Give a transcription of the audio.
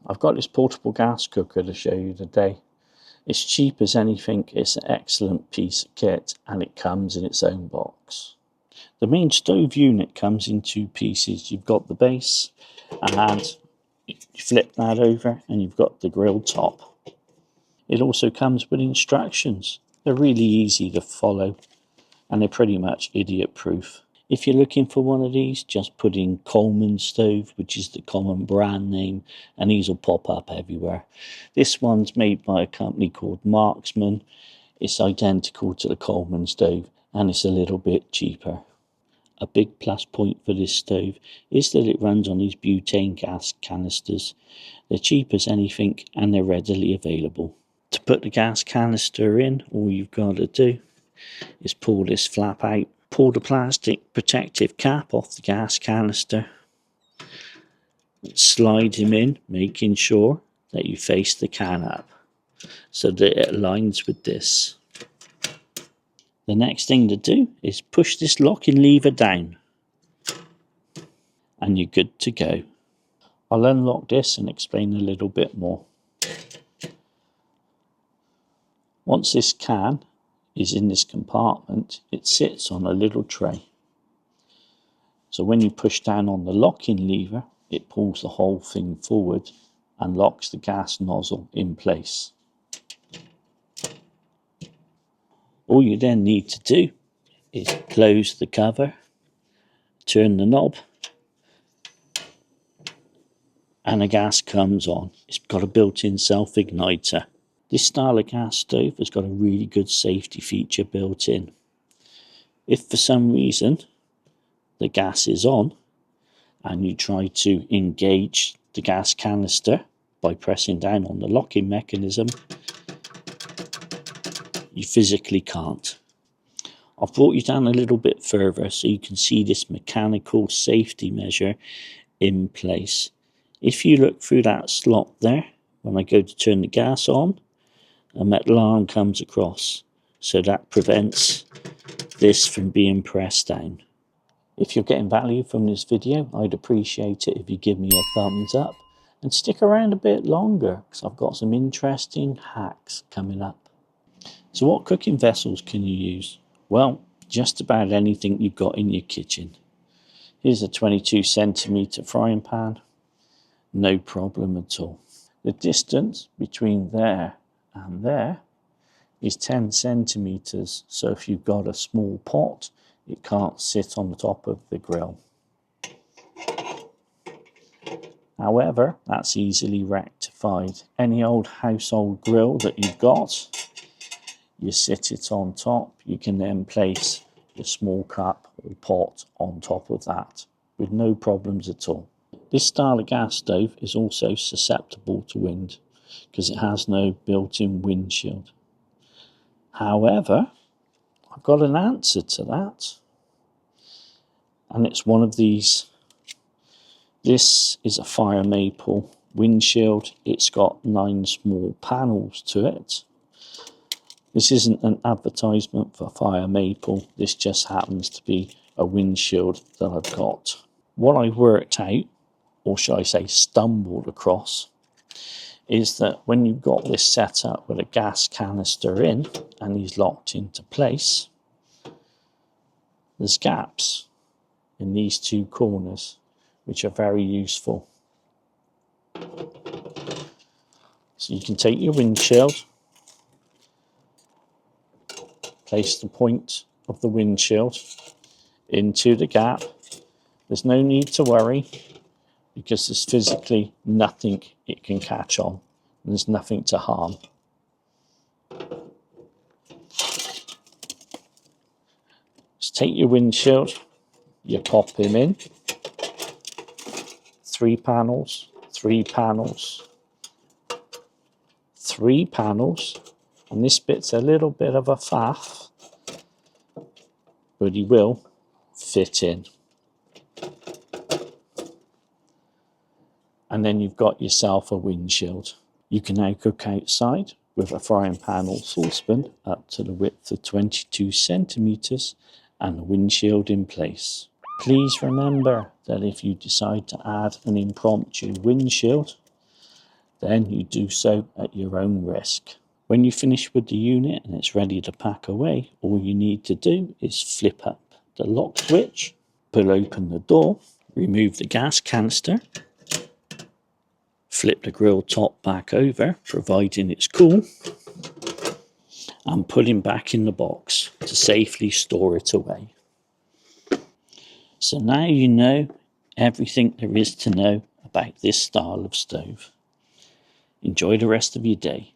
I've got this portable gas cooker to show you today. It's cheap as anything, it's an excellent piece of kit, and it comes in its own box. The main stove unit comes in two pieces. You've got the base, and you flip that over and you've got the grill top. It also comes with instructions. They're really easy to follow, and they're pretty much idiot proof. If you're looking for one of these, just put in Coleman stove, which is the common brand name, and these will pop up everywhere. This one's made by a company called Marksman. It's identical to the Coleman stove, and it's a little bit cheaper. A big plus point for this stove is that it runs on these butane gas canisters. They're cheap as anything, and they're readily available. To put the gas canister in, all you've got to do is pull this flap out. Pull the plastic protective cap off the gas canister. Slide him in, making sure that you face the can up so that it aligns with this. The next thing to do is push this locking lever down, and you're good to go. I'll unlock this and explain a little bit more. Once this can is in this compartment, it sits on a little tray. So when you push down on the locking lever, it pulls the whole thing forward and locks the gas nozzle in place. All you then need to do is close the cover, turn the knob, and the gas comes on. It's got a built-in self-igniter. This style of gas stove has got a really good safety feature built in. If for some reason the gas is on and you try to engage the gas canister by pressing down on the locking mechanism, you physically can't. I've brought you down a little bit further so you can see this mechanical safety measure in place. If you look through that slot there, when I go to turn the gas on, a metal arm comes across, so that prevents this from being pressed down. If you're getting value from this video, I'd appreciate it if you give me a thumbs up and stick around a bit longer, because I've got some interesting hacks coming up. So what cooking vessels can you use? Well, just about anything you've got in your kitchen. Here's a 22cm frying pan, no problem at all. The distance between there and there is 10 centimeters, so if you've got a small pot, it can't sit on the top of the grill. However, that's easily rectified. Any old household grill that you've got, you sit it on top. You can then place your small cup or pot on top of that with no problems at all. This style of gas stove is also susceptible to wind because it has no built-in windshield. However, I've got an answer to that, and it's one of these. This is a fire maple windshield. It's got 9 small panels to it. This isn't an advertisement for fire maple. This just happens to be a windshield that I've got. What I worked out, or should I say stumbled across, is that when you've got this set up with a gas canister in and he's locked into place, there's gaps in these two corners which are very useful. So you can take your windshield, place the point of the windshield into the gap. There's no need to worry because there's physically nothing it can catch on. There's nothing to harm. Just take your windshield, you pop him in. 3 panels, 3 panels, 3 panels, and this bit's a little bit of a faff, but he will fit in. And then you've got yourself a windshield. You can now cook outside with a frying pan or saucepan up to the width of 22 centimeters and a windshield in place. Please remember that if you decide to add an impromptu windshield, Then you do so at your own risk. When you finish with the unit and it's ready to pack away, all you need to do is flip up the lock switch, pull open the door, remove the gas canister, flip the grill top back over, providing it's cool, and put him back in the box to safely store it away. So now you know everything there is to know about this style of stove. Enjoy the rest of your day.